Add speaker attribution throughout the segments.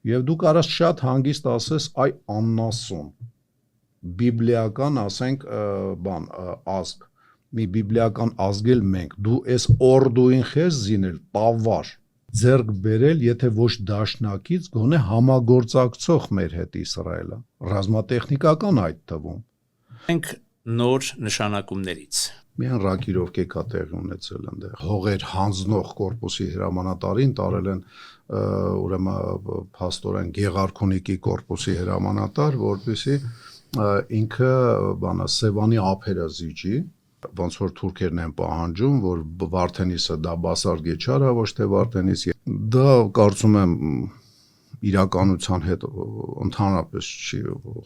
Speaker 1: Եվ դու կարաս շատ հանգիստ ասես այ աննասուն բիբլիական ասենք ազգ մի բիբլիական ազգել մենք դու այս օրդուին խես զինել տավար ձեռք բերել եթե ոչ դաշնակից գոնե համագործակցող մեր հետ Իսրայելը ռազմատեխնիկական այդ թվում
Speaker 2: մենք նոր նշանակումներից
Speaker 1: Միան ռակիրովկե կա տեղի ունեցել այնտեղ հողեր հանձնող կորպուսի հրամանատարին տարել են ուրեմն փաստորեն Գեղարքունիքի կորպուսի հրամանատար որպեսզի ինքը բանա Սևանի ափերը զիջի ոնց որ թուրքերն են պահանջում որ Վարդենիսը դա բասար գեչարա ոչ թե Վարդենիս դա կարծում եմ իրականության հետ ընդհանրապես չի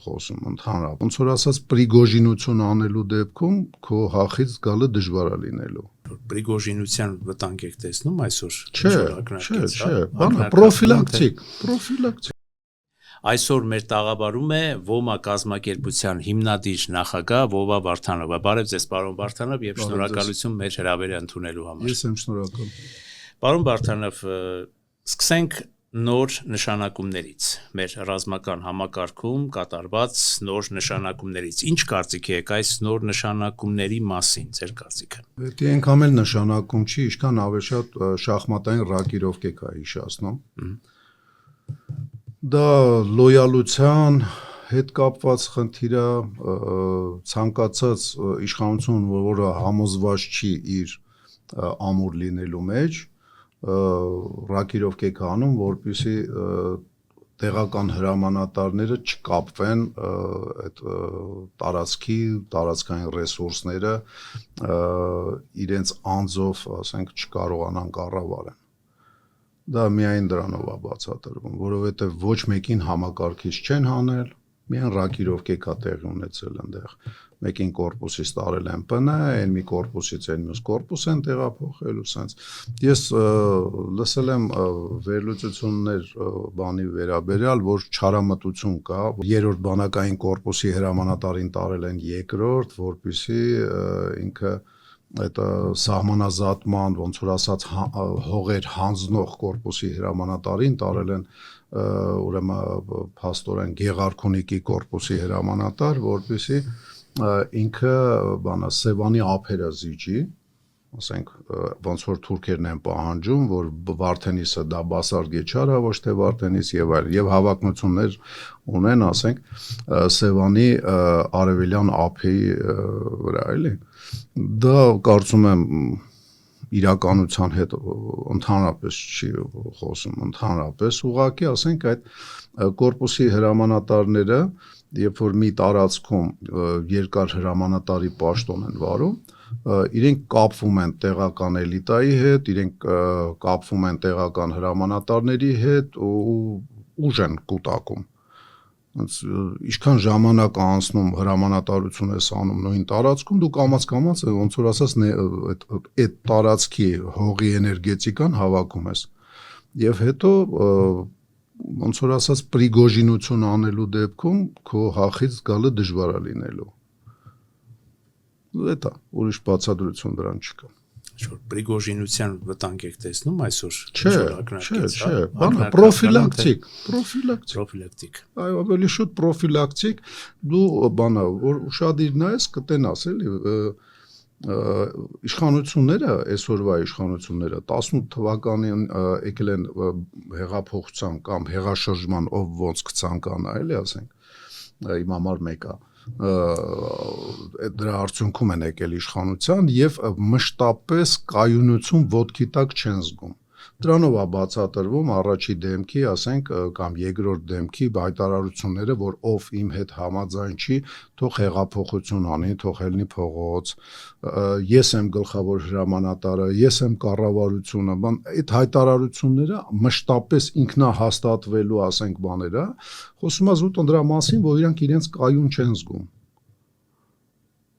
Speaker 1: խոսում ընդհանրապես ոնց որ ասած Պրիգոժինություն անելու դեպքում քո հախից գալը դժվար է լինելու
Speaker 2: Պրիգոժինության վտանգ եք տեսնում այսօր
Speaker 1: չէ բանը պրոֆիլակտիկ
Speaker 2: Այսօր մեր տաղավարում է ՈՄԱ կազմակերպության հիմնադիր նախագահ Վովա Վարդանովը բարև ձեզ պարոն Վարդանով եւ շնորհակալություն մեր հրավերը ընդունելու համար
Speaker 1: Ես եմ շնորհակալ
Speaker 2: Պարոն Վարդանով սկսենք նոր նշանակումներից մեր ռազմական համակարգում կատարված նոր նշանակումներից ինչ կարծիք եք այս նոր նշանակումների մասին ձեր կարծիքը
Speaker 1: Դա այնքան էլ նշանակում չի ինչքան ավելի շատ շախմատային ռակիրովկե կա հիշացնում Դա լոյալության հետ կապված խնդիր է ցանկացած իշխանություն որը համոզված չի իր ամուր լինելու մեջ ռակիրովկե կանում որպեսզի տեղական հրամանատարները չկապվեն այդ տարածքային ռեսուրսները իրենց անձով ասենք չկարողանան կառավարեն Դա միայն դրանով է բացատրվում, որովհետև ոչ մեկին համակարգիչ չեն հանել, միայն ռակիրովկե կա տեղի ունեցել այնտեղ։ Մեկին կորպուսից տարել են ՊՆ, այն մի կորպուսից այն մյուս կորպուս են տեղափոխել ու սենց։ Ես լսել եմ վերլուծություններ բանի վերաբերյալ, որ չարամտություն կա, երրորդ բանակային կորպուսի հրամանատարին տարել են երկրորդ, որպեսզի ինքը այդ սահմանազատման ոնց որ ասած հողեր հանձնող կորպուսի հրամանատարին տարել են ուրեմն փաստորեն Գեղարքունիքի կորպուսի հրամանատար որպեսզի ինքը բանա Սևանի ափերը զիջի ասենք ոնց որ թուրքերն են պահանջում որ Վարդենիսը դա բասար գեչարա ոչ թե Վարդենիս եւ այլ եւ հավակնություններ ունեն ասենք Սևանի արևելյան ափի վրա էլի Դա կարծում եմ իրականության հետ ընդհանրապես չի խոսում ընդհանրապես ուղղակի ասենք այդ կորպուսի հրամանատարները երբ որ մի տարածքում երկար հրամանատարի պաշտոն են վարում իրենք կապվում են տեղական էլիտայի հետ իրենք կապվում են տեղական հրամանատարների հետ ու ուժ են կուտակում Ինչքան ժամանակ անցնում հրամանատարություն ես անում նույն տարածքում դու կամաց ոնց որ ասած այդ տարածքի հողի էներգետիկան հավաքում ես եւ հետո ոնց որ ասած Պրիգոժինություն անելու դեպքում քո հախից գալը դժվար է լինելու Դա ուրիշ բացատրություն դրան չկա
Speaker 2: Պրիգոժինության վտանգ եք տեսնում այսօր
Speaker 1: Չէ, բանը պրոֆիլակտիկ Այո, ավելի շուտ պրոֆիլակտիկ դու բանը որ ուշադիր նայես կտենաս էլի իշխանությունները այսօրվա իշխանությունները 18 թվականին եկել են հեղափոխության կամ հեղաշրջման ով ոնց կցանկանա էլի ասենք իմ համար մեկը դրա արդյունքում են եկել իշխանության եւ մշտապես կայունություն ոտքի տակ չեն զգում Դրանով է բացատրվում առաջի դեմքի, ասենք, կամ երկրորդ դեմքի հայտարարությունները, որ ով իմ հետ համաձայն չի, թող հեղափոխություն անի, թող ելնի փողոց, ես եմ գլխավոր հրամանատարը, ես եմ կառավարությունը, այդ հայտարարությունները մշտապես ինքնահաստատվելու, ասենք, բաները, խոսում է զուտ դրա մասին, որ իրանք իրենց կայուն չեն զգում։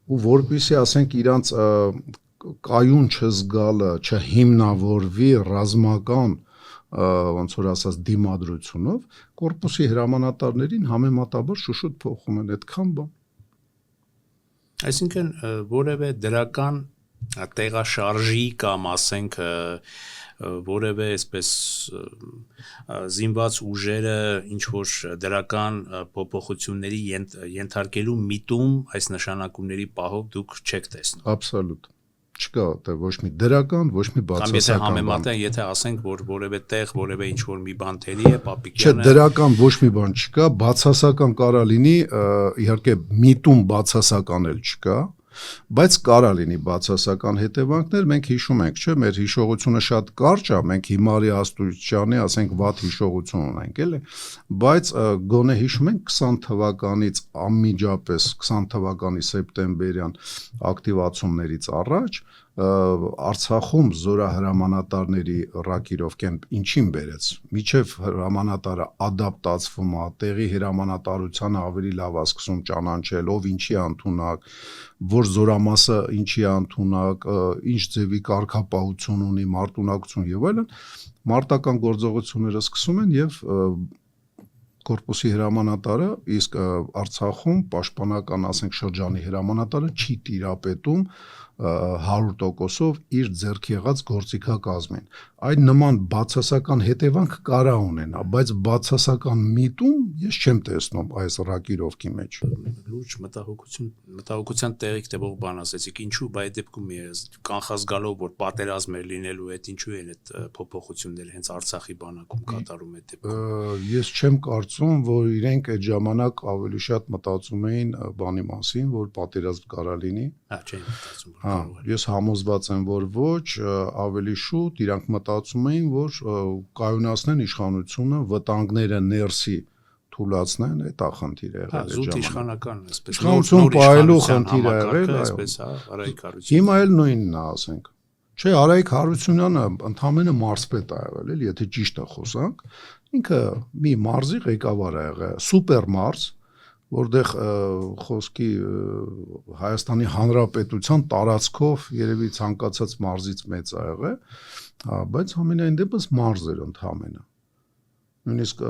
Speaker 1: Ու որպեսզի, ասենք, իրանք կայուն չզգալը, չհիմնավորվի ռազմական ոնց որ ասած դիմադրությունով, կորպուսի հրամանատարներին համեմատաբար շուշուտ փոխում են այդքան բան։
Speaker 2: Այսինքն որևէ դրական տեղաշարժի կամ ասենք որևէ այսպես զինված ուժերը ինչ որ դրական փոփոխությունների ենթարկելու միտում այս նշանակումների պահով դուք չեք տեսնում։
Speaker 1: Absolute չկա դե ոչ մի դրական, ոչ մի
Speaker 2: Կամ եթե
Speaker 1: բացասական
Speaker 2: համեմատեն, եթե ասենք, որ որևէ տեղ, որևէ ինչ որ մի բան թերի է, Պապիկյանը
Speaker 1: Չէ, դրական ոչ մի բան չկա, բացասական կարա լինի, իհարկե միտում բացասական էլ չկա, բայց կարա լինի բացասական հետևանքներ, մենք հիշում ենք, չէ, մեր հիշողությունը շատ կարճ է, մենք հիմարի աստուճանի, ասենք, վատ հիշողություն ունենք, էլի, բայց գոնե հիշում ենք 20 թվականից անմիջապես 20 թվականի սեպտեմբերյան ակտիվացումներից առաջ Արցախում զորահրամանատարների Ռակիրովկեն ինչին բերեց, միջև հրամանատարը ադապտացվում է, տեղի հրամանատարությանը ավելի լավ է սկսում ճանաչել, ով ինչի ընդունակ, որ զորամասը ինչի ընդունակ, ինչ ձևի կարգապահություն ունի, մարտունակություն եւ այլն, մարտական գործողությունները սկսում են եւ կորպուսի հրամանատարը, իսկ Արցախում պաշտպանական, ասենք, շրջանի հրամանատարը չի տիրապետում 100%-ով իր ձեռք եղած գործիքակազմին։ Այդ նման բացասական հետևանք կարա ունենա, բայց բացասական միտում ես չեմ տեսնում այս Ռակիրովկի մեջ։
Speaker 2: Լուրջ մտահոգության տեղիք տվող բան ասեցիք, ինչու բայց դեպքում կանխած գալով որ պատերազմ էր լինելու, այդ ինչու են այդ փոփոխությունները հենց Արցախի բանակում կատարում այդ դեպքում։
Speaker 1: Ես չեմ կարծում, որ իրենք այդ ժամանակ ավելի շատ մտածում էին բանի մասին, որ պատերազմ կարա լինի։
Speaker 2: Չէին մտածում։
Speaker 1: Ես համոզված եմ, որ ոչ, ավելի շուտ իրանք մտածում էին, որ կայունացնեն իշխանությունը, վտանգները ներսի թուլացնեն, այդ խնդիրը եղել է
Speaker 2: ժամանակ։ Զուտ իշխանական, այսպես
Speaker 1: իշխանություն պահելու խնդիր է եղել,
Speaker 2: այսպես, Արայիկ Հարությունյանը։
Speaker 1: Հիմա էլ նույնն է, ասենք։ Չէ, Արայիկ Հարությունյանը ընդամենը մարզպետ է եղել, էլի, եթե ճիշտ է խոսանք, ինքը մի մարզի ղեկավար է եղել, սուպեր մարզ, որտեղ խոսքի Հայաստանի Հանրապետության տարածքով երևի ցանկացած մարզից մեծ է եղել, բայց ամենայն դեպս մարզ էր ընդամենը։ Նույնիսկ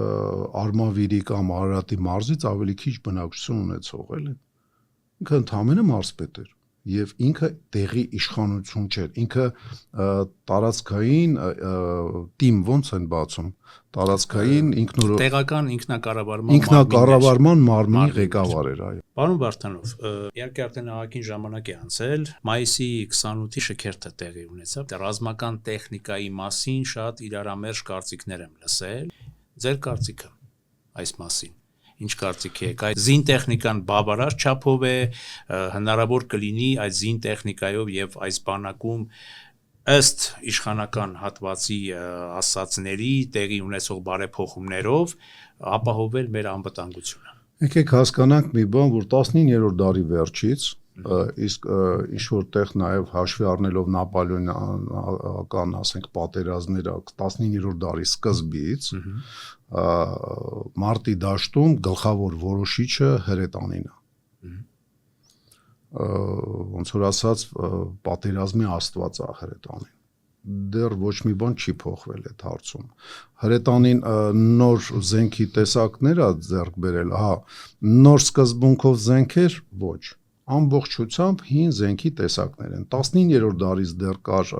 Speaker 1: Արմավիրի կամ Արարատի մարզից ավելի քիչ բնակչություն ունեցող էլ է։ Ինքը ընդամենը մարզպետ էր եւ ինքը տեղի իշխանություն չէր, ինքը տարածքային թիմ ոնց են բացում, տարածքային
Speaker 2: տեղական
Speaker 1: ինքնակառավարման մարմնի ղեկավար էր, այո։
Speaker 2: Պարոն Վարդանով, իհարկե արդեն ահագին ժամանակ է անցել, մայիսի 28-ի շքերթը տեղի ունեցավ, ռազմական տեխնիկայի մասին շատ իրարամերժ կարծիքներ եմ լսել, ձեր կարծիքը այս մասին։ Ինչ կարծիք եք, այդ զին տեխնիկան բավարար չափով է, հնարավոր կլինի այդ զին տեխնիկայով եւ այս բանակում ըստ իշխանական հատվածի ասացների տեղի ունեցող բարեփոխումներով ապահովել մեր անվտանգությունը։
Speaker 1: Եկեք հասկանանք մի բան, որ 19-րդ դարի վերջից, իսկ ինչ որտեղ նաև հաշվի առնելով նապոլեոնական, ասենք, պատերազմները 19-րդ դարի սկզբից, մարտի դաշտում գլխավոր որոշիչը հրետանին է։ Ոնց որ ասած, պատերազմի աստված է հրետանին։ Դեռ ոչ մի բան չի փոխվել այդ հարցում։ Հրետանին նոր զենքի տեսակներ է ձեռք բերել, նոր սկզբունքով զենքեր ոչ։ Ամբողջությամբ հին զենքի տեսակներ են։ 19-րդ դարից դեռ կար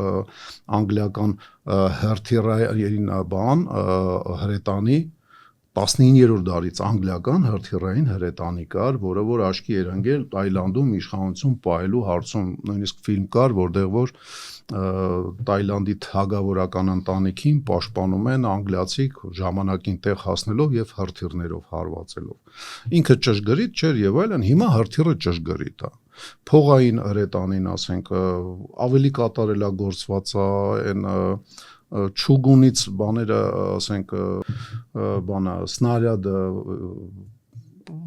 Speaker 1: անգլիական հրթիռային բան, հրետանի, 19-րդ դարից անգլիական հրթիռային հրետանի կար, որը որ աչքի էր ընկել Թայլանդում իշխանություն պահելու հարցում, նույնիսկ ֆիլմ կար, որտեղ որ Թայլանդի թագավորական ընտանիքին պաշտպանում են անգլիացիք ժամանակին տեղ հասնելով եւ հրթիռներով հարվածելով։ Ինքը ճշգրիտ չէր եւ այլն, հիմա հրթիռը ճշգրիտ է։ Փողային հրետանին, ասենք, ավելի կատարելագործված է, այն չուգունից բաները, ասենք, բանա, սնարյադը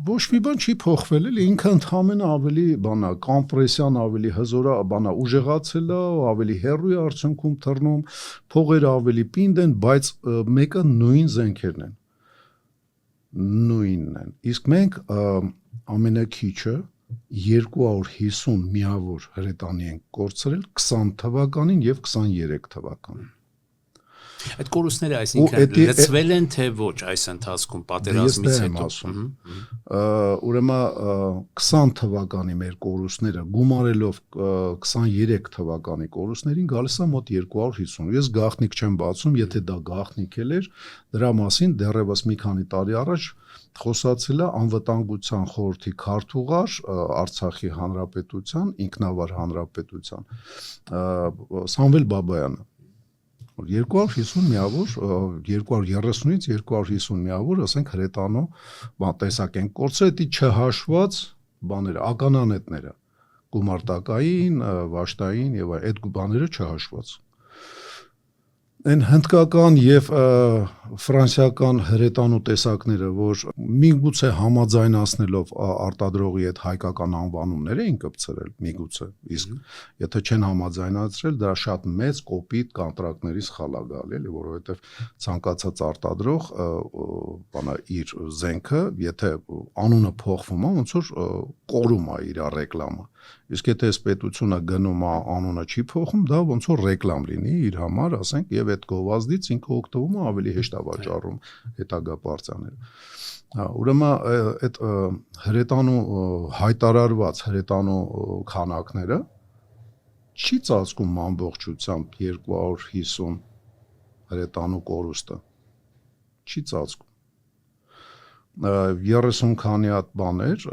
Speaker 1: ոչ մի բան չի փոխվել, էլի ինքը ընդհանրապես ավելի բանա, կոմպրեսիան ավելի հզոր է, բանա, ուժեղացել է, ավելի հեռու է արդյունքում թռնում, փողերը ավելի պինդ են, բայց մեկը նույն զենքերն են։ Նույնն են։ Իսկ մենք ամենակիչը 250 միավոր հրետանի ենք կորցրել 20 թվականին եւ 23 թվականին։
Speaker 2: Այդ կորուստները այսինքն լցվել են թե ոչ այս ընթացքում պատերազմից հետո։
Speaker 1: Ուրեմն 20 թվականի մեր կորուստները գումարելով 23 թվականի կորուստներին գալիս է մոտ 250։ Ես գաղտնիք չեմ բացում, եթե դա գաղտնիք էր, դրա մասին դեռևս մի քանի տարի առաջ խոսացել է անվտանգության խորհրդի քարտուղար Արցախի հանրապետության, ինքնավար հանրապետության Սամվել Բաբայանը 250 միավոր 230-ից 250 միավոր, ասենք հրետանո տեսակ են կորցրել, դա չհաշված բաները, ականանետները, գումարտակային, վաշտային եւ այդ բաները չհաշված։ Այն հնդկական եւ ֆրանսիական հրետանու տեսակները, որ միգուցե համաձայնացնելով արտադրողի հետ հայկական անվանումներ էին կպցրել, միգուցե, իսկ եթե չեն համաձայնացրել, դա շատ մեծ կոպիտ կոնտրակտների սխալ է գալի, էլի, որովհետեւ ցանկացած արտադրող բանա իր զենքը, եթե անունը փոխվում է, ոնց որ կորում է իր ռեկլամը։ Իսկ եթե այս պետությունը գնում է անունը չի փոխում, դա ոնց որ ռեկլամ լինի իր համար, ասենք, եւ այդ գովազդից ինքը օգտվում է ավելի հեշտ է վաճառում հետագա պարտիաները։ Ուրեմն այդ հրետանու հայտարարված հրետանու քանակները չի ծածկում ամբողջությամբ 250 հրետանու կորուստը։ Չի ծածկում 30 քանի հատ բաներ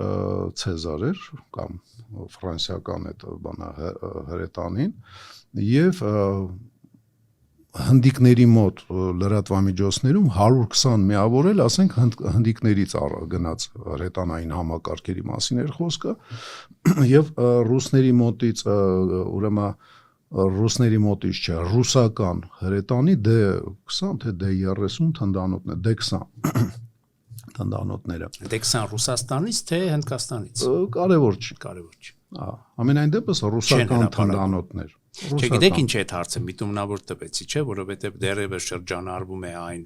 Speaker 1: Ցեզարեր կամ ֆրանսիական այդ բանա հրետանին եւ հնդիկների մոտ լրատվամիջոցներում 120 միավոր էլ, ասենք, հնդիկներից գնաց հրետանային համակարգերի մասին էր խոսքը եւ ռուսների մոտից ուրեմն ռուսների մոտից չէ, ռուսական հրետանի D20 թե D30 թնդանոթն է, D20 թնդանոթները։
Speaker 2: D20 Ռուսաստանից թե Հնդկաստանից։
Speaker 1: Կարևոր չի։
Speaker 2: Կարևոր չի։
Speaker 1: Ամենայն դեպս ռուսական թնդանոթներ։
Speaker 2: Չէ, գիտեք ինչ է այդ հարցը միտումնավոր տվեցի, չէ, որովհետև դեռևս շրջանառվում է այն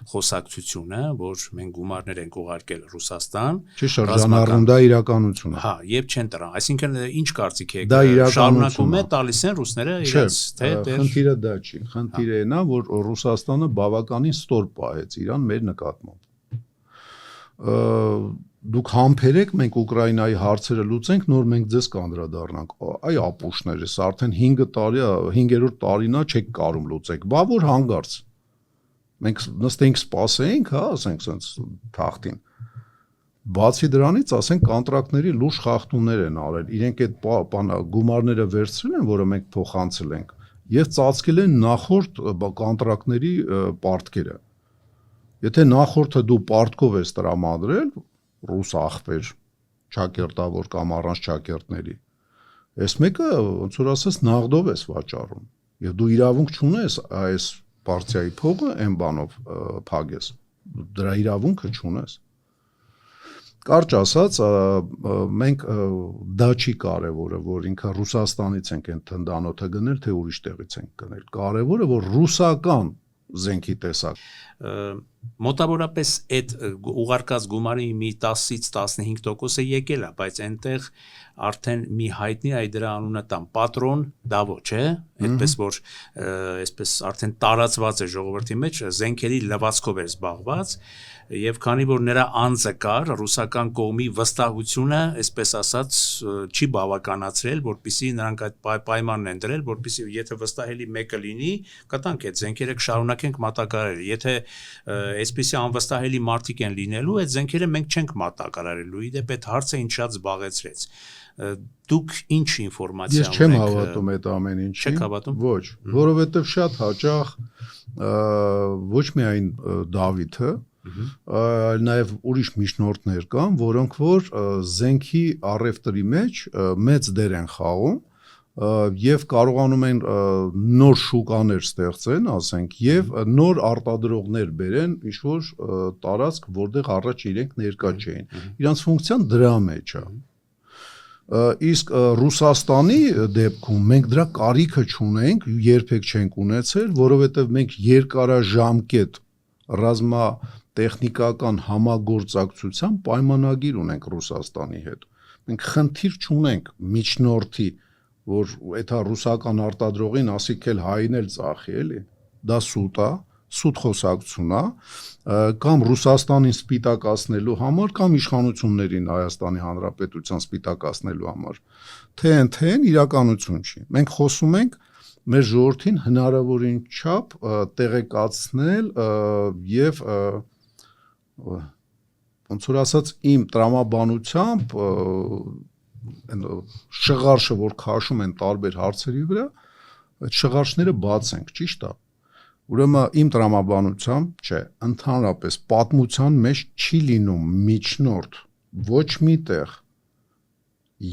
Speaker 2: խոսակցությունը, որ մենք գումարներ ենք ուղարկել Ռուսաստան։
Speaker 1: Չէ, շրջանառվում դա իրականություն է։
Speaker 2: Հա, եւ չեն տրան։ Այսինքն ինչ կարծիք եք,
Speaker 1: շարունակում
Speaker 2: է տալիս են ռուսները իրենց թե
Speaker 1: խնդիրը դա չի։ Խնդիրը նա, որ Ռուսաստանը բավականին ստոր պահեց Իրան մեր նկատմամբ։ Դուք համբերեք, մենք Ուկրաինայի հարցերը լուծենք, նոր մենք ձեզ կանդրադառնանք։ Այ ապուշներ, սա արդեն 5 տարի է, 5-րդ տարին է, չեք կարում լուծեք։ Բա որ հանգարց։ Մենք նստենք սպասեինք, հա, ասենք sense թախտին։ Բացի դրանից, ասենք կոնտրակտների լուրջ խախտումներ են արել։ Իրենք այդ գումարները վերցրել են, որը մենք փոխանցել ենք, եւ ծածկել են նախորդ կոնտրակտների պարտքերը։ Եթե նախորդը դու պարտքով ես տրամադրել, ռուս ախպեր, ճակերտավոր կամ առանց ճակերտների, այս մեկը ոնց որ ասես նաղդով ես վաճառում, եւ դու իրավունք չունես այս պարտիայի փողը այն բանով փագես, դրա իրավունքը չունես։ Կարճ ասած, մենք դա չի կարևորը, որ ինքը Ռուսաստանից ենք այն թնդանոթը գնել, թե ուրիշ տեղից ենք գնել։ Կարևորը, որ ռուսական զենքի տեսակ
Speaker 2: մոտավորապես այդ ուղարկած գումարի մի 10-ից 15% եկել է, բայց այնտեղ արդեն մի հայտնի այ դրա անունը տան պատրոն դավո, չէ, այդպես որ այսպես արդեն տարածված է ժողովրդի մեջ զենքերի լվացքով էր զբաղված եւ քանի որ նրա անձը կար ռուսական կողմի վստահությունը, այսպես ասած, չի բավականացրել, որպեսզի նրանք այդ պայմանն են դրել, որպեսզի եթե վստահելի մեկը լինի, կտանք այդ զենքերը կշարունակենք մատակարարել, եթե այսպիսի անվստահելի մարդիկ են լինելու, այդ զենքերը մենք չենք մատակարարելու։ Իդեպ այդ հարցը ինչ շատ զբաղեցրեց։ Դուք ինչ ինֆորմացիա ունեք։
Speaker 1: Ես չեմ հավատում այդ ամեն ինչին։
Speaker 2: Չեք հավատում։
Speaker 1: Ոչ, որովհետև շատ հաճախ ոչ միայն Դավիթը, այլ նաև ուրիշ միջնորդներ կան, որոնք որ զենքի առևտրի մեջ մեծ դեր են խաղում եւ կարողանում են նոր շուկաներ ստեղծեն, ասենք, եւ նոր արտադրողներ բերեն ինչ-որ տարածք, որտեղ առաջ իրենք ներկա չէին։ Իրանց ֆունկցիան դրա մեջ է։ Իսկ Ռուսաստանի դեպքում մենք դրա կարիքը չունենք, երբեք չենք ունեցել, որովհետեւ մենք երկարաժամկետ ռազմատեխնիկական համագործակցության պայմանագիր ունենք Ռուսաստանի հետ։ Մենք խնդիր չունենք միջնորդի, որ այդ ռուսական արտադրողին ասիք էլ հային էլ ծախի, էլի։ Դա սուտ է, սուտ խոսակցություն է, կամ Ռուսաստանին սպիտակացնելու համար, կամ իշխանություններին Հայաստանի Հանրապետության սպիտակացնելու համար, թե իրականություն չի։ Մենք խոսում ենք մեր ժողովրդին հնարավորին չափ տեղեկացնել եւ ոնց որ ասած իմ տրամաբանությամբ շղարշը, որ քաշում են տարբեր հարցերի վրա, այդ շղարշները բաց ենք, ճիշտ է։ Ուրեմն իմ տրամաբանությամբ, չէ, ընդհանրապես պատմության մեջ չի լինում միջնորդ ոչ մի տեղ,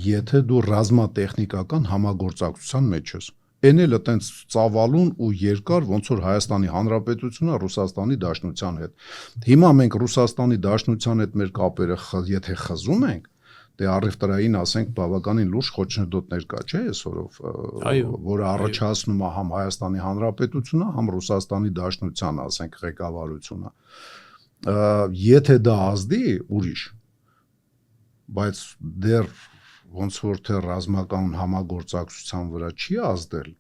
Speaker 1: եթե դու ռազմատեխնիկական համագործակցության մեջ ես։ Էն էլ այտենց ծավալուն ու երկար, ոնց որ Հայաստանի Հանրապետությունը Ռուսաստանի Դաշնության հետ։ Հիմա մենք Ռուսաստանի Դաշնության հետ մեր կապերը եթե խզում ենք, դե առևտրային ասենք բավականին լուրջ խոչընդոտներ կա, չէ, այսօրով, որը առաջացնում է համ Հայաստանի Հանրապետությունը, համ Ռուսաստանի Դաշնության, ասենք, ղեկավարությունը։ Եթե դա ազդի, ուրիշ, բայց դեռ ոնց որ թե ռազմական համագործակցության վրա չի ազդել,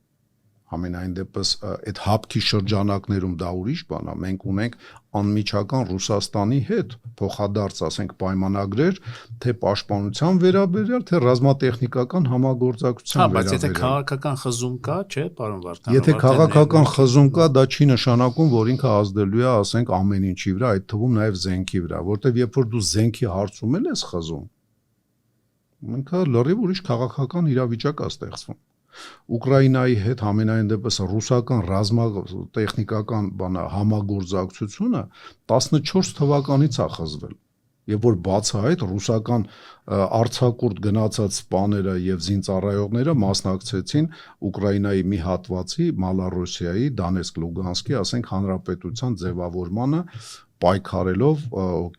Speaker 1: համենայն դեպս այդ հապկի շրջանակներում դա ուրիշ բան է, մենք ունենք անմիջական Ռուսաստանի հետ փոխադարձ, ասենք, պայմանագրեր, թե պաշտպանության վերաբերյալ, թե ռազմատեխնիկական համագործակցության
Speaker 2: վերաբերյալ։ Բայց եթե քաղաքական խզում կա, չէ, պարոն Վարդանov։
Speaker 1: Եթե քաղաքական խզում կա, դա չի նշանակում, որ ինքը ազդելու է, ասենք, ամեն ինչի վրա, այդ թվում նաև զենքի վրա, որտեղ երբ որ դու զենքի հարցում ես խզում, ինքը լրիվ ուրիշ քաղաքական իրավիճակ է ստեղծվում։ Ուկրաինայի հետ համենայն դեպս ռուսական ռազմատեխնիկական համագործակցությունը 14 թվականից է խզվել։ Եվ որ բացահայտ ռուսական արձակուրդ գնացած սպաները եւ զինծառայողները մասնակցեցին Ուկրաինայի մի հատվածի Մալառոսիայի Դոնեցկ Լուգանսկի, ասենք, հանրապետության ձևավորմանը պայքարելով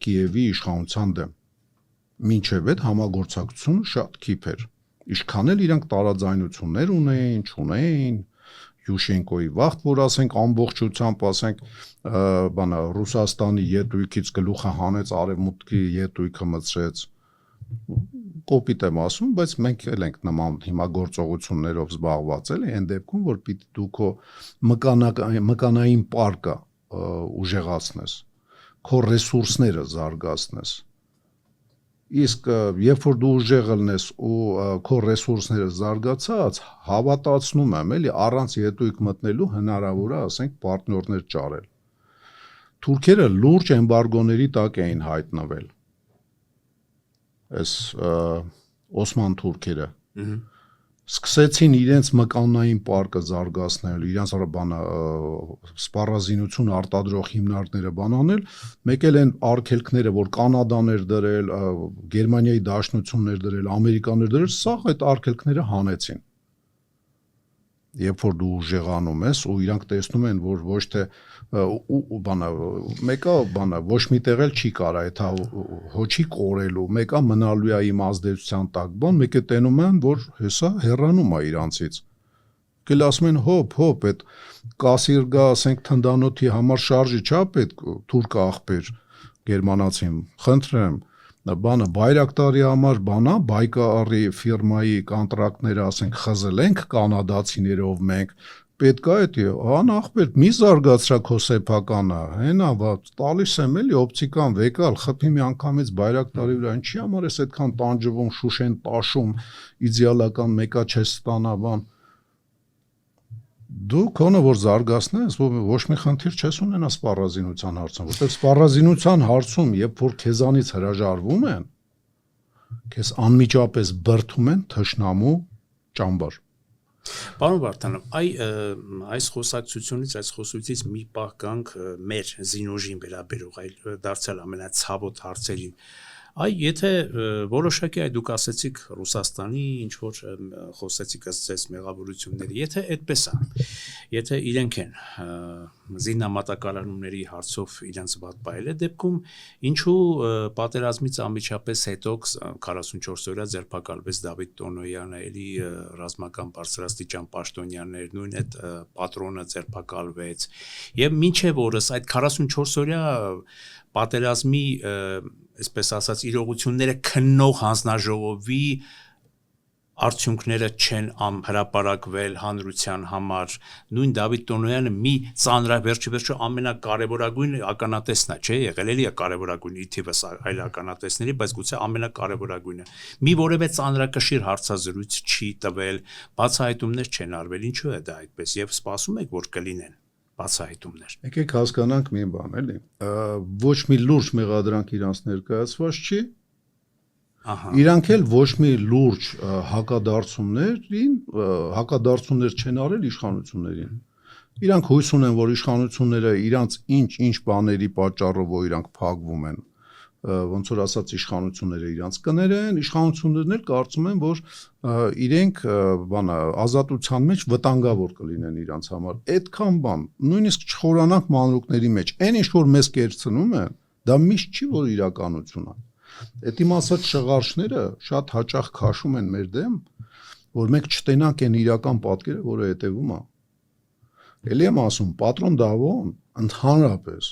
Speaker 1: Կիևի իշխանության դեմ։ Մինչև այդ համագործակցությունը շատ քիչ էր։ Ինչքան էլ իրանք տարաձայնություններ ունեին, Յուշենկոյի վաղտ, որ ասենք ամբողջությամբ, ասենք, Ռուսաստանի ետույքից գլուխը հանեց, արևմուտքի ետույքը մտցրեց, կոպիտ եմ ասում, բայց մենք էլ ենք նման հիմա գործողություններով զբաղված էլ այն դեպքում, որ պիտի դու քո մկանային պարկը ուժեղացնես, քո ռեսուրսները զարգացնես։ Իսկ երբ որ դու ուժեղ ելնես ու քո ռեսուրսները զարգացած, հավատացնում եմ, էլի առանց ետույք մտնելու հնարավոր է, ասենք, պարտներներ ճարել։ Թուրքերը լուրջ էմբարգոների տակ էին հայտնվել։ Այս Օսման թուրքերը սկսեցին իրենց մկանային պարկը զարգացնել, իրենց սպառազինություն արտադրող հիմնարկները բանանել, մեկ էլ են արգելքները, որ Կանադան էր դրել, Գերմանիայի Դաշնությունն էր դրել, Ամերիկան էր դրել, սա այդ արգելքները հանեցին։ Երբ որ դու ուժեղանում ես ու իրանք տեսնում են, որ ոչ թե մեկը ոչ մի տեղ էլ չի կարա, այդ հոչի կորելու, մեկը մնալու է իմ ազդեցության տակ, մեկը տենում են, որ հեսա հեռանում է իրանցից։ Գել ասում են հոп, այդ կասիրգա, ասենք, թնդանոթի համար շարժի չա պետք, թուրք աղբեր, գերմանացին, խնդրեմ, բայրակտարի համար բայկարի ֆիրմայի կոնտրակտները, ասենք, խզել ենք կանադացիներով մենք, պետք է այդ ախպեր, մի զարգացրա քո սեփականը, հենա, տալիս եմ էլի օպտիկան վեկալ, խփի մի անգամից բայրակտարի վրա, ինչի համար ես այդքան տանջվում, շուշեն տաշում, իդեալական մեկա չես ստանա, Դու քոնը որ զարգացնես, ոչ մի խնդիր չես ունենա սպառազինության հարցում, որտեղ սպառազինության հարցում, երբ որ քեզանից հրաժարվում են, քեզ անմիջապես բրդում են թշնամու ճամբար։
Speaker 2: Պարոն Վարդանով, այս խոսակցությունից մի պահ գանք մեր զինուժին վերաբերող, այլ դարձյալ ամենացավոտ հարցերին։ Եթե որոշակի դուք ասեցիք Ռուսաստանի ինչ որ խոսեցիք ըստ մեղավորությունների, եթե այդպես է, եթե իրենք են զինամատակարարումների հարցով իրենց վատ բայել է դեպքում, ինչու պատերազմից անմիջապես հետո 44 օրյա ձերբակալվեց Դավիթ Տոնոյանը, էլի ռազմական բարձրաստիճան պաշտոնյաներ, նույն այդ պատրոնը ձերբակալվեց, եւ մինչեւ օրս այդ 44 օրյա պատերազմի այսպես ասած իրողությունները քննող հանձնաժողովի արդյունքները չեն հրապարակվել հանրության համար, նույն Դավիթ Տոնոյանը մի վերջիվերջո ամենակարևորագույն ականատեսն է, չէ, եղել էլի է կարևորագույն իթիվս այլ ականատեսների, բայց գուցե ամենակարևորագույնը։ Մի որևէ ծանրակշիռ հարցազրույց չի տվել, բացահայտումներ չեն արվել, ինչու է դա այդպես եւ սպասում եք, որ կլինեն բացահայտումներ։
Speaker 1: Եկեք հասկանանք մի բան, էլի։ Ոչ մի լուրջ մեղադրանք իրանց ներկայացված չի։ Իրանք էլ ոչ մի լուրջ հակադարձումներ չեն արել իշխանություններին։ Իրանք հույս ունեն, որ իշխանությունները իրանց ինչ բաների պատճառով որ իրանք փակվում են, ոնց որ ասած իշխանությունները իրանց կներեն, իշխանություններն էլ կարծում են, որ իրենք ազատության մեջ վտանգավոր կլինեն իրանց համար։ Այդքան բան, նույնիսկ չխորանանք մանրուքների մեջ, այն ինչ որ մեզ կերցնում են, դա միշտ չի որ իրականություն է։ Այդ իմ ասած շղարշները շատ հաճախ քաշում են մեր դեմ, որ մենք չտենանք այն իրական պատկերը, որը հետևում է։ Էլի եմ ասում, պատրոն Դավոն ընդհանրապես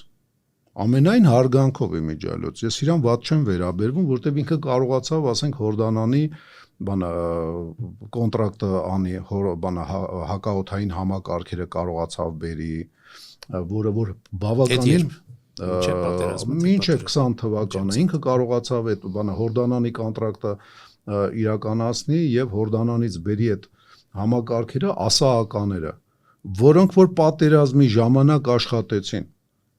Speaker 1: ամենայն հարգանքով իմիջիալոց, ես իրան վատ չեմ վերաբերվում, որտեղ ինքը կարողացավ, ասենք, Հորդանանի կոնտրակտը անի, հակաօդային համակարգերը կարողացավ բերի, որը բավականին մինչև 20 թվականը ինքը կարողացավ այդ Հորդանանի կոնտրակտը իրականացնի եւ Հորդանանից բերի այդ համակարգերը ասաականները, որոնք որ պատերազմի ժամանակ աշխատեցին,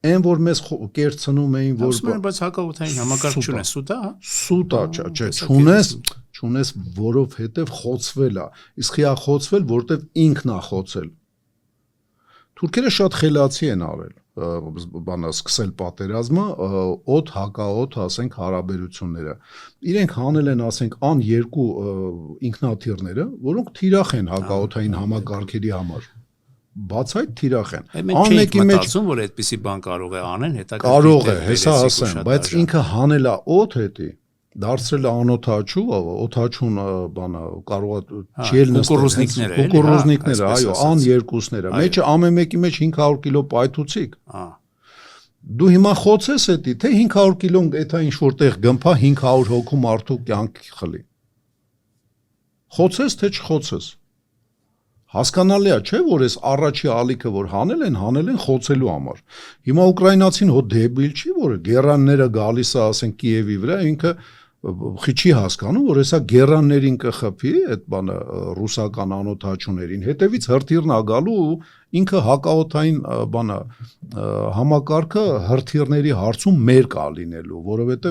Speaker 1: այն որ մեզ կերցնում էին, որ
Speaker 2: բայց հակաօդային համակարգ չունես, սուտ է, հա։
Speaker 1: Սուտ է, չէ, չունես, որովհետեւ խոցվել է, իսկ իա խոցվել, որտեվ ինքն է խոցել։ Թուրքերը շատ խելացի են արել, սկսել պատերազմը, օդ հակաօդ, ասենք, հարաբերությունները։ Իրենք հանել են, ասենք, երկու ինքնաթիռները, որոնք թիրախ են հակաօդային համակարգերի համար։ Բաց այդ թիրախ են։
Speaker 2: Անմեկի մեջ մտածում, որ այդպիսի բան կարող է անեն, հետաքրքիր։
Speaker 1: Կարող է, հեսա ասեմ, բայց ինքը հանել է օդ հետի, դարձրել է անօթաչու, օթաչուն կարող է չել նստել, կուկուռուզնիկները, այո, երկուսները, մեջը ամեն մեկի մեջ 500 կիլո պայթուցիկ։ Դու հիմա խոցես էդի, թե 500 կիլոն էթա ինչ որտեղ գմփա 500 հոգու մարդու կյանքի խլի։ Խոցես թե չխոցես։ Հասկանալի է, չէ՞ որ այս առաջի ալիքը որ հանել են խոցելու համար։ Հիմա ուկրաինացին հո դեբիլ չի, որ գերանները գալիս է, ասենք, Կիևի վրա, ինքը չի հասկանում, որ հեսա գերաններին կխփի այդ բանը ռուսական անօթաչուներին, հետևից հրթիռն է գալու ու ինքը հակաօդային բանը համակարգը հրթիռների հարցում մեր կա լինելու, որովհետև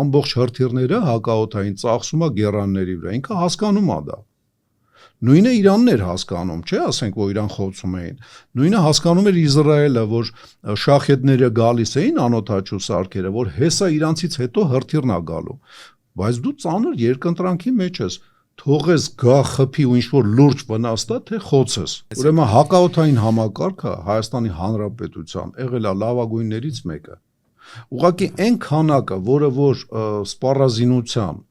Speaker 1: ամբողջ հրթիռները հակաօդային ծախսում է գերանների վրա, ինքը հասկանում է դա։ Նույնը Իրանն էր հասկանում, չէ, ասենք, որ Իրան խոցում էին։ Նույնը հասկանում էր Իսրայելը, որ շախեդները գալիս էին անօթաչու սարքերը, որ հեսա իրանցից հետո հրթիռն է գալու։ Բայց դու ծանր երկընտրանքի մեջ ես, թողես գա խփի ու ինչ-որ լուրջ վնաստա, թե խոցես։ Ուրեմն հակաօդային համակարգը Հայաստանի Հանրապետության եղել է լավագույններից մեկը։ Ուղղակի այն քանակը, որը որ սպառազինության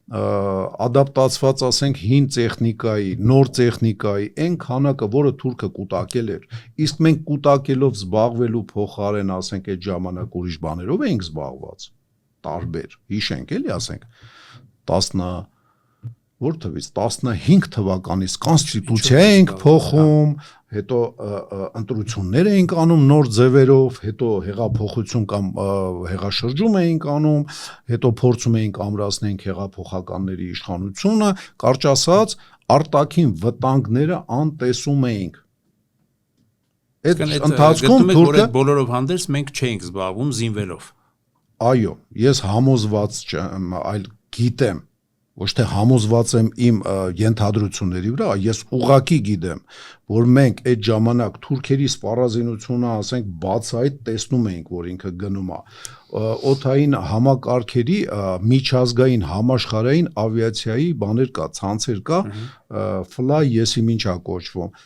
Speaker 1: ադապտացված, ասենք, հին տեխնիկայի, նոր տեխնիկայի, այն քանակը, որը թուրքը կուտակել էր, իսկ մենք կուտակելով զբաղվելու փոխարեն, ասենք, այդ ժամանակ ուրիշ բաներով էինք զբաղված, տարբեր, հիշենք էլի, ասենք, որ թվից 15 թվականից կոնստիտուցիա էինք փոխում, հետո ընտրություններ էինք անում նոր ձևերով, հետո հեղափոխություն կամ հեղաշրջում էինք անում, հետո փորձում էինք ամրացնենք հեղափոխականների իշխանությունը, կարճ ասած, արտաքին վտանգները անտեսում էինք։ Այդ ընթացքում
Speaker 2: թուրքը բոլորով հանդերձ մենք չէինք զբաղվում զինվելով։
Speaker 1: Այո, ես համոզված չեմ, այլ գիտեմ, ոչ թե համոզված եմ իմ ենթադրությունների վրա, ես ուղղակի գիտեմ, որ մենք այդ ժամանակ թուրքերի սպառազինությունը, ասենք, բացահայտ տեսնում էինք, որ ինքը գնում է օդային համակարգերի միջազգային համաշխարհային ավիացիայի բաներ կա, ցանցեր կա, fly եսի ինչ է կոչվում։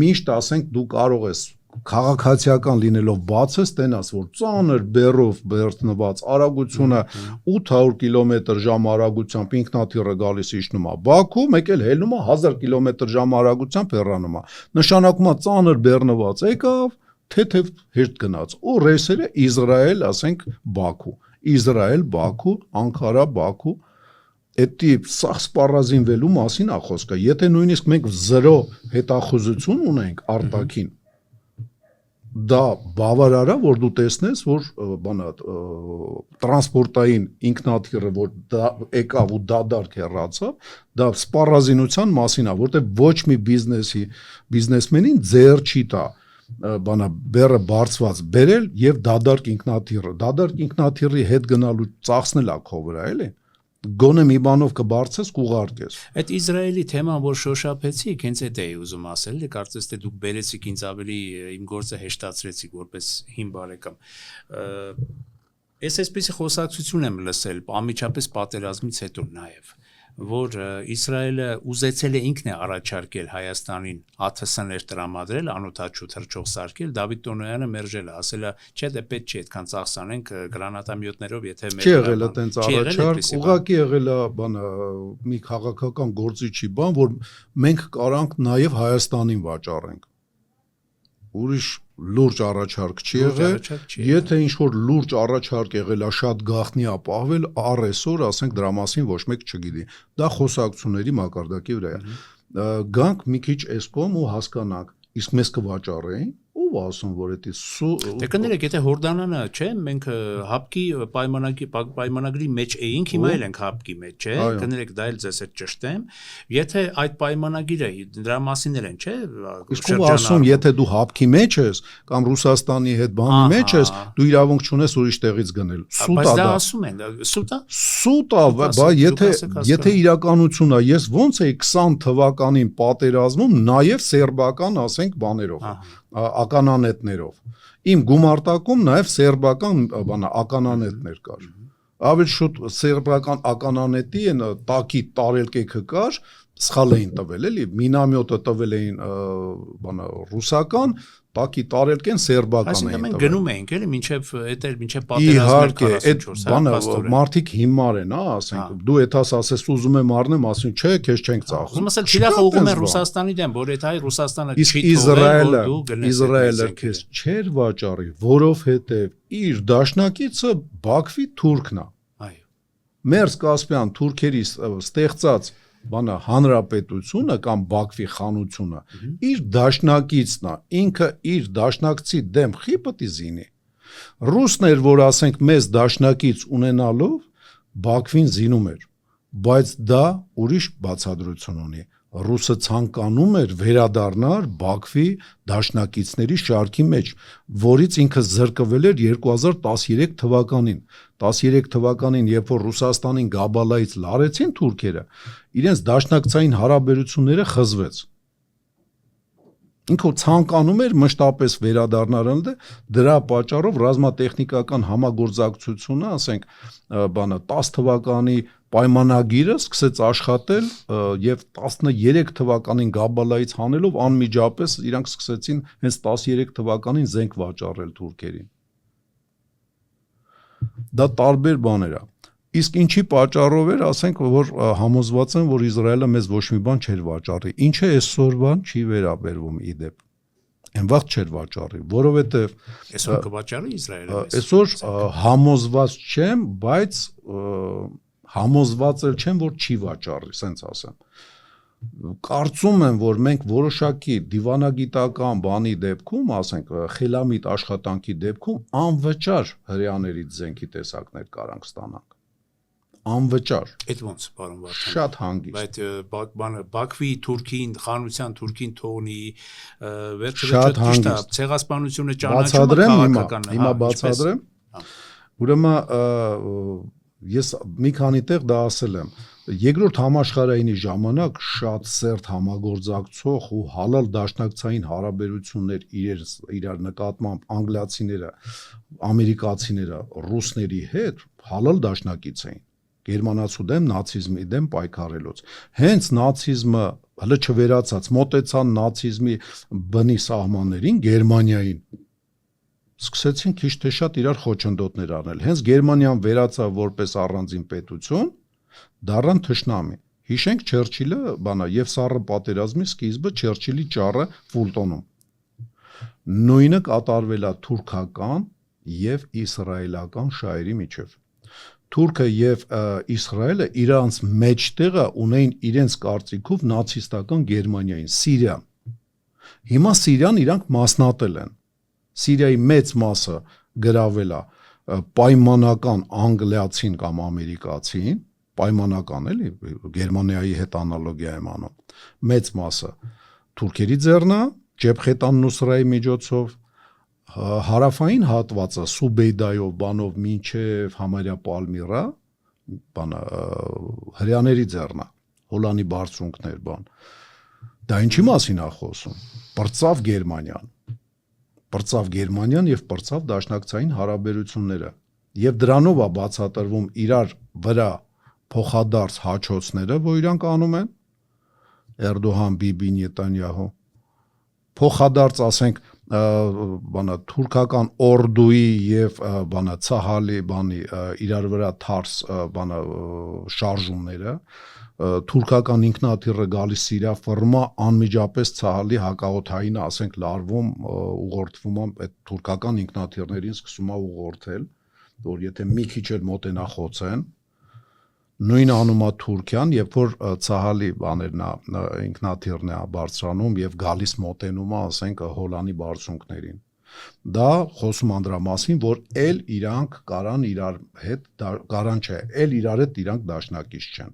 Speaker 1: Միշտ, ասենք, դու կարող ես քաղաքացիական լինելով բացես տենաս, որ ծանր բեռով բերտնված արագությունը 800 կմ/ժ արագությամբ ինքնաթիռը գալիս իջնում է Բաքու, մեկ էլ հելնում է 1000 կմ/ժ արագությամբ հեռանում է։ Նշանակում է ծանր բեռնված եկավ, թեթև հերթ գնաց։ Ու ռեյսերը Իսրայել, ասենք, Բաքու, Իսրայել, Բաքու, Անկարա, Բաքու, Էդի սա սպառազինվելու մասին է խոսքը։ Եթե նույնիսկ մենք 0 հետախուզություն ունենք արտաքին, դա բավարար է, որ դու տեսնես, որ բանա տրանսպորտային ինքնաթիռը, որ դա եկավ ու դադարք հեռացավ, դա սպառազինության մասին է, որտեղ ոչ մի բիզնեսմենին ձեռ չի տա բանա բերը բարձված բերել եւ դադարք ինքնաթիռի հետ գնալու ծախսնել է քո վրա, էլի։ Գոնե մի բանով կբարձես կուղարկես։
Speaker 2: Այդ Իսրայելի թեման, որ շոշափեցիք, հենց այդ էի ուզում ասել, կարծես թե դուք բերեցիք ինձ ավելի իմ գործը հեշտացրեցիք որպես հիմ բարեկամ։ Ես այսպեսի խոսակցություն եմ լսել, անմիջապես պատերազմից հետո նաև, որ Իսրայելը ուզեցել է ինքն է առաջարկել Հայաստանին ԱԹՍ-ներ տրամադրել, անօթաչու թռչող սարքել, Դավիթ Տոնոյանը մերժել է, ասել է, չէ, դե պետք չի այդքան ծախսանենք գրանատամյոտներով, եթե
Speaker 1: Չի եղել այդպես առաջարկ, ուղղակի եղել է բանը մի քաղաքական գործիչի բան, որ մենք կարանք նաև Հայաստանին վաճառենք։ Ուրիշ լուրջ առաջարկ չի եղել, եթե ինչ-որ լուրջ առաջարկ եղել է շատ գաղտնի է պահվել, առ այսօր, ասենք, դրա մասին ոչ մեկ չգիտի։ Դա խոսակցությունների մակարդակի վրա է։ Գանք մի քիչ էսկոմ ու հասկանանք, իսկ մեզ կվաճառեին, ով ասում, որ դա
Speaker 2: Դե կներեք, եթե Հորդանանը, չէ, մենք հապկի պայմանագրի մեջ էինք, հիմա էլ ենք հապկի մեջ, չէ, կներեք, դա էլ ձեզ հետ ճշտեմ, եթե այդ պայմանագիրը դրա մասին են, չէ,
Speaker 1: իսկ ով ասում, եթե դու հապկի մեջ ես կամ Ռուսաստանի հետ բանի մեջ ես, դու իրավունք չունես ուրիշ տեղից գնել։ Սուտ է դա։
Speaker 2: Բայց դա ասում են, սուտ է։
Speaker 1: Սուտ է, բա եթե իրականություն է, ես ոնց էի 20 թվականին պատերազմում նաև սերբական, ասենք, բաներով ականանետներով։ Իմ գումարտակում նաև սերբական բանա ականանետներ կար։ Ավելի շուտ սերբական ականանետի են տակի տարելկեքը կար, սխալ էին տվել, էլի, մինամյոտը տվել էին բանա ռուսական, տակի տարելկեն սերբական էին տվել։
Speaker 2: Այսինքն մենք գնում էինք, էլի, մինչև պատերազմներ 44,
Speaker 1: բանը մարդիկ հիմար են, ասենք, դու եթաս ասես ուզում եմ առնեմ, ասում չէ, քեզ չենք ծախում։
Speaker 2: Ուզում ասել թիրախը ուղում է Ռուսաստանի դեմ, որ այդ հայ Ռուսաստանը չի
Speaker 1: թողել, որ դու գնես։ Իսրայելը քեզ չէր վաճառի, որովհետև իր դաշնակիցը Բաքվի թուրքն է։
Speaker 2: Այո։
Speaker 1: Մերձ Կասպյան թուրքերի ստեղծած բանա հանրապետությունը կամ Բաքվի խանությունը իր դաշնակիցն է, ինքը իր դաշնակցի դեմ խի պետք է զինի։ Ռուսներ, որ ասենք մեզ դաշնակից ունենալով Բաքվին զինում էր, բայց դա ուրիշ բացատրություն ունի։ Ռուսը ցանկանում էր վերադառնալ Բաքվի դաշնակիցների շարքի մեջ, որից ինքը զրկվել էր 2013 թվականին։ 13 թվականին, երբ որ Ռուսաստանին Գաբալայից լարեցին թուրքերը, իրենց դաշնակցային հարաբերությունները խզվեց։ Ինքը ցանկանում էր մշտապես վերադառնալ, դրա պատճառով ռազմատեխնիկական համագործակցությունը, ասենք, բանը 10 թվականի պայմանագիրը սկսեց աշխատել եւ 13 թվականին Գաբալայից հանելով անմիջապես իրանք սկսեցին հենց 13 թվականին զենք վաճառել թուրքերին։ Դա տարբեր բաներ է։ Իսկ ինչի պատճառով էր, ասենք, որ համոզված են, որ Իսրայելը մեզ ոչ մի բան չէր վաճառի։ Ինչը այսօրվան չի վերաբերվում իդեպ։ Այն վաղ չէր վաճառի, որովհետև
Speaker 2: այսօր կվաճառի Իսրայելը։
Speaker 1: Այսօր համոզված չեմ, բայց համոզված էլ չեմ, որ չի վաճառի, սենց ասեմ։ Կարծում եմ, որ մենք որոշակի դիվանագիտական բանի դեպքում, ասենք, խելամիտ աշխատանքի դեպքում անվճար հրեաներից զենքի տեսակներ կարանք ստանանք։ Անվճար։
Speaker 2: Այդ ոնց, պարոն Վարդան։
Speaker 1: Շատ հանգիստ։
Speaker 2: Բայց բանը Բաքվի թուրքին, խանության թուրքին թողնի, վերջը
Speaker 1: ճիշտ է,
Speaker 2: ցեղասպանությունը ճանաչումը
Speaker 1: հիմա բացատրեմ։ Ուրեմն ես մի քանի տեղ դա ասել եմ։ Երկրորդ համաշխարհայինի ժամանակ շատ սերտ համագործակցող ու հալալ դաշնակցային հարաբերություններ իրար նկատմամբ անգլիացիները, ամերիկացիները, ռուսների հետ հալալ դաշնակից էին։ Գերմանացու դեմ նացիզմի դեմ պայքարելուց։ Հենց նացիզմը հələ չվերացած մոտեցան նացիզմի բնի սահմաններին Գերմանիային։ Սկսեցին քիչ թե շատ իրար խոչընդոտներ անել։ Հենց Գերմանիան վերացավ որպես առանձին պետություն, դառան թշնամի։ Հիշենք Չերչիլը, բանա, եւ սառը պատերազմի սկիզբը Չերչիլի ճառը Ֆուլտոնում։ Նույնը կատարվել է թուրքական եւ իսրայելական շահերի միջև։ Թուրքը եւ Իսրայելը իրանց մեջտեղը ունեին իրենց կարծիքով նացիստական Գերմանիային, Սիրիան։ Հիմա Սիրիան իրանք մասնատել են։ Սիրիայի մեծ մասը գրավել է պայմանական անգլիացին կամ ամերիկացին, պայմանական էլի, Գերմանիայի հետ անալոգիա եմ անում։ Մեծ մասը թուրքերի ձեռնա, Ջեփխետան Նուսրայի միջոցով, հարավային հատվածը Սուբեյդայով բանով մինչև համարյա Պալմիրա, բանը հրյաների ձեռնա, Հոլանի բարձունքներ բան։ Դա ինչի մասին է խոսում։ Պրծավ Գերմանիան եւ պրծավ դաշնակցային հարաբերությունները։ Եվ դրանով է բացատրվում իրար վրա փոխադարձ հաչոցները, որ իրանք անում են Էրդողան, Բիբի, Նետանյահու։ Փոխադարձ, ասենք, բանը թուրքական օրդուի եւ բանը ցահալի բանի իրար վրա թարս բանը շարժումները, թուրքական ինքնաթիռը գալիս Սիրիա ֆորմա անմիջապես ցահալի հակաօթային, ասենք, լարվում ուղղորդվում այդ թուրքական ինքնաթիռներին սկսում է ուղղորդել, որ եթե մի քիչ էլ մոտենա խոցեն, նույն անումա Թուրքիան, երբ որ ցահալի բաներն է ինքնաթիռն է բարձրանում եւ գալիս մոտենում է, ասենք, Հոլանի բարձունքներին։ Դա խոսում անդրա մասին, որ էլ իրանք կարան իրար հետ կարան չէ, էլ իրար հետ իրանք դաշնակից չեն։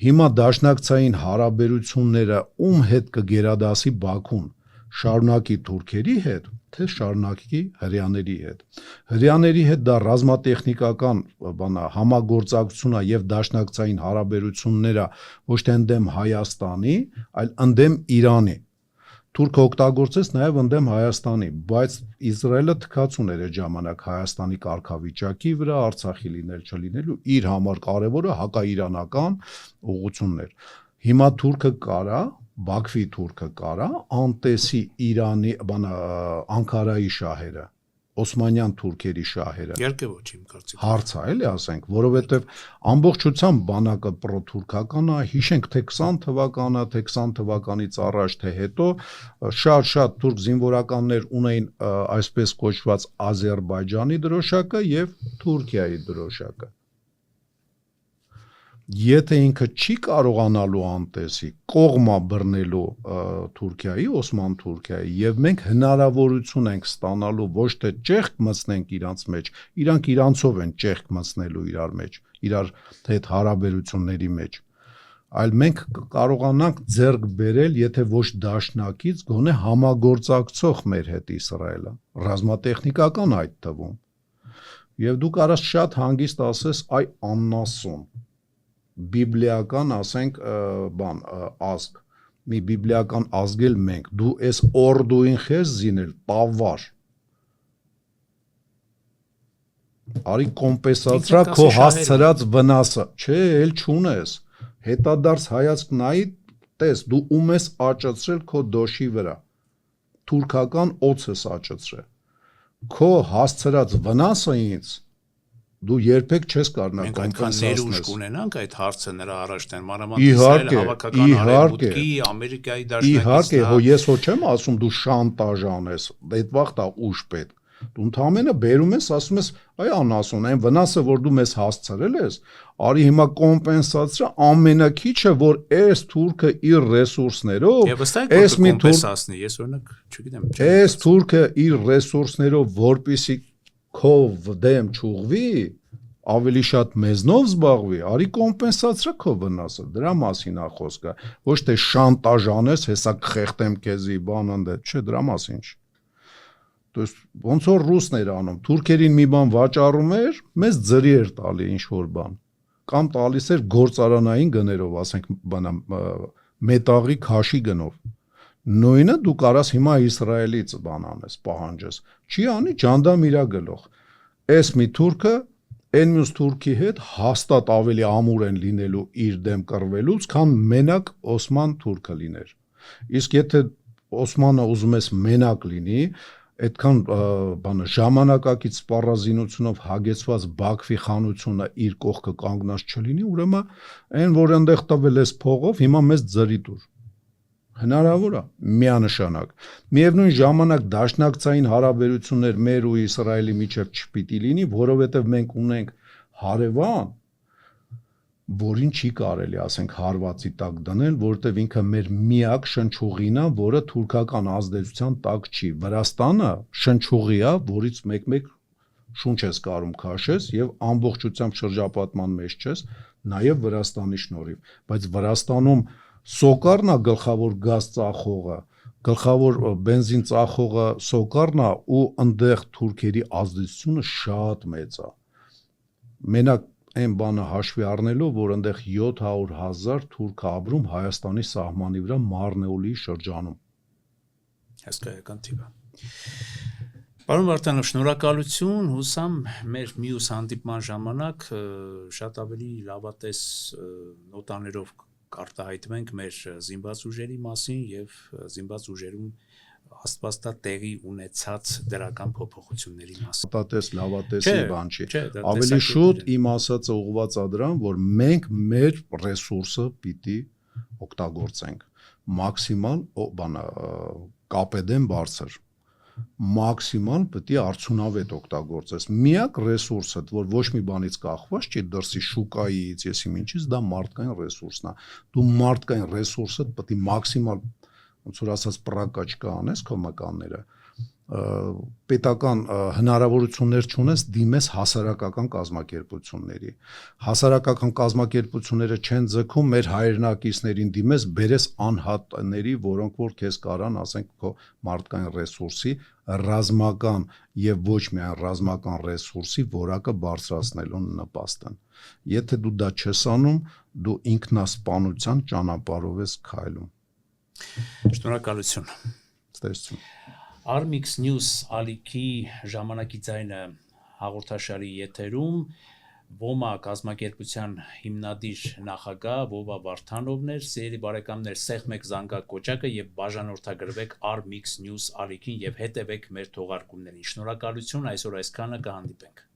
Speaker 1: Հիմա դաշնակցային հարաբերությունները ում հետ կգերադասի Բաքուն, շարունակի թուրքերի հետ, թե շարունակի հրյաների հետ։ Հրյաների հետ դա ռազմատեխնիկական բանա համագործակցություն է եւ դաշնակցային հարաբերությունները ոչ թե ընդդեմ Հայաստանի, այլ ընդդեմ Իրանի։ Թուրքը օգտագործեց նաև ընդդեմ Հայաստանի, բայց Իսրայելը թքած ուներ այդ ժամանակ Հայաստանի կարգավիճակի վրա, Արցախի լինել չլինելու, իր համար կարևորը հակաիրանական ուղղությունն էր։ Հիմա թուրքը կարա, Բաքվի թուրքը կարա, անտեսի Իրանի, բանա Անկարայի շահերը, Օսմանյան թուրքերի շահերը։
Speaker 2: Իհարկե ոչ, իմ կարծիքով։
Speaker 1: Հարց է, էլի ասենք, որովհետև ամբողջությամբ բանակը պրոթուրքական է, հիշենք թե 20 թվականը, թե 20 թվականից առաջ, թե հետո շատ թուրք զինվորականներ ունեին այսպես կոչված Ադրբեջանի դրոշակը եւ Թուրքիայի դրոշակը։ Եթե ինքը չի կարողանալու անտեսի կողմա բռնելու Թուրքիայի, Օսման Թուրքիայի եւ մենք հնարավորություն ենք ստանալու ոչ թե ճեղք մտցնենք իրանց մեջ, իրանք իրանցով են ճեղք մտցնելու իրար մեջ, իրար հետ հարաբերությունների մեջ, այլ մենք կարողանանք ձեռք բերել, եթե ոչ դաշնակից, գոնե համագործակցող մեր հետ Իսրայելը, ռազմատեխնիկական այդ թվում։ Եվ դու կարաս շատ հանգիստ ասես, այ աննասուն բիբլիական, ասենք, բան, ազգ, մի բիբլիական ազգել մենք, դու ես օրդուին խես զինել, տավար, արի կոմպենսացրա քո հասցրած վնասը, չէ, էլ չունես, հետադարձ հայացք նայի, տես, դու ում ես աճացրել քո դոշի վրա, թուրքական օձ ես աճացրել, քո հասցրած վնասը ինձ, դու երբեք չես կարողանա կոմպենսացնել։
Speaker 2: Մենք այդքան ներուժ կունենանք այդ հարցը նրա առաջ տեն, մանավանդ Իսրայելը հավաքական արևմուտքի, Ամերիկայի դաշնակիցն է։
Speaker 1: Իհարկե, հո ես ոչ եմ ասում դու շանտաժ անես, այդ վաղտա ուժ պետք։ Դու ընդհանրապես բերում ես, ասում ես, այ անասուն, այն վնասը, որ դու մեզ հասցրել ես, արի հիմա կոմպենսացրա ամենակիչը, որ այս թուրքը իր ռեսուրսներով,
Speaker 2: այս մի կոմպենսացնի, ես օրինակ, չգիտեմ,
Speaker 1: այս թուրքը իր ռեսուրսներով, որպեսի քո դեմ չուղվի, ավելի շատ մեզնով զբաղվի, արի կոմպենսացրա քո վնասը, դրա մասին է խոսքը, ոչ թե շանտաժ անես, հեսա կխեղտեմ քեզի, բան անդե, չէ, դրա մասին չի։ То есть ոնց որ ռուսներ անում, թուրքերին մի բան վաճառում էր, մեզ ձրի էր տալի ինչ որ բան, կամ տալիս էր գործարանային գներով, ասենք, բանա մետաղի քաշի գնով։ Նույնը դու կարաս հիմա Իսրայելից բան անես, պահանջես, չի անի ջանդամ իրա գլող։ Էս մի թուրքը այն մյուս թուրքի հետ հաստատ ավելի ամուր են լինելու իր դեմ կռվելուց, քան մենակ Օսման թուրքը լիներ։ Իսկ եթե Օսմանը ուզում ես մենակ լինի, այդքան բանը ժամանակակից սպառազինությունով հագեցված Բաքվի խանությունը իր կողքը կանգնած չլինի, ուրեմն այն որ այնտեղ տվել ես փողով, հիմա մեզ ձրի դուր։ Հնարավոր է, միանշանակ։ Միևնույն ժամանակ դաշնակցային հարաբերություններ մեր ու Իսրայելի միջև չպիտի լինի, որովհետև մենք ունենք հարևան, որին չի կարելի, ասենք, հարվածի տակ դնել, որովհետև ինքը մեր միակ շնչուղին է, որը թուրքական ազդեցության տակ չի։ Վրաստանը շնչուղի է, որից մեկ-մեկ շունչ ես կարում քաշես եւ ամբողջությամբ շրջապատման մեջ չես, նաեւ Վրաստանի շնորհիվ, բայց Վրաստանում Սոկարն է գլխավոր գազ ծախողը, գլխավոր բենզին ծախողը Սոկարն է ու այնտեղ թուրքերի ազդեցությունը շատ մեծ է։ Մենակ այն բանը հաշվի առնելով, որ այնտեղ 700,000 թուրք ապրում Հայաստանի սահմանի վրա Մարնեոլի շրջանում։
Speaker 2: Հսկայական թիվ է։ Պարոն Վարդանով, շնորհակալություն, հուսամ մեր մյուս հանդիպման ժամանակ շատ ավելի լավատես նոտաներով կարտահայտվենք մեր զինված ուժերի մասին եւ զինված ուժերում աստվածտա տեղի ունեցած դրական փոփոխությունների մասին։
Speaker 1: Լավատեսի բան չի։ Ավելի շուտ իմ ասածը ուղղված է դրան, որ մենք մեր ռեսուրսը պիտի օգտագործենք մաքսիմալ բանը կապեդեն բարձր, մաքսիմալ պետք է արդյունավետ օգտագործես։ Միակ ռեսուրսը, որ ոչ մի բանից կախված չի, դրսի շուկայից, եսի ինչից, դա մարդկային ռեսուրսն է։ Դու մարդկային ռեսուրսը պետք է մաքսիմալ, ոնց որ ասած, պրակաչկա անես քո մկանները, պետական հնարավորություններ չունես դիմես հասարակական կազմակերպությունների։ Հասարակական կազմակերպությունները չեն ձգում մեր հայրենակիցներին դիմես, բերես անհատների, որոնք որ քեզ կարան, ասենք, քո մարդկային ռեսուրսի ռազմական եւ ոչ միայն ռազմական ռեսուրսի որակը բարձրացնելուն նպաստեն։ Եթե դու դա չես անում, դու ինքնասպանության ճանապարհով ես քայլում։
Speaker 2: Շնորհակալություն։
Speaker 1: Ստեսություն։
Speaker 2: Armix News ալիքի ժամանակի ձայնը հաղորդաշարի եթերում ՈՄԱ կազմակերպության հիմնադիր նախագահ Վովա Վարդանովն էր, սիրելի բարեկամներ, սեղմեք զանգակոճակը եւ բաժանորդագրվեք Armix News ալիքին եւ հետեւեք մեր թողարկումներին։ Շնորհակալություն, այսօր այսքանը, կհանդիպենք։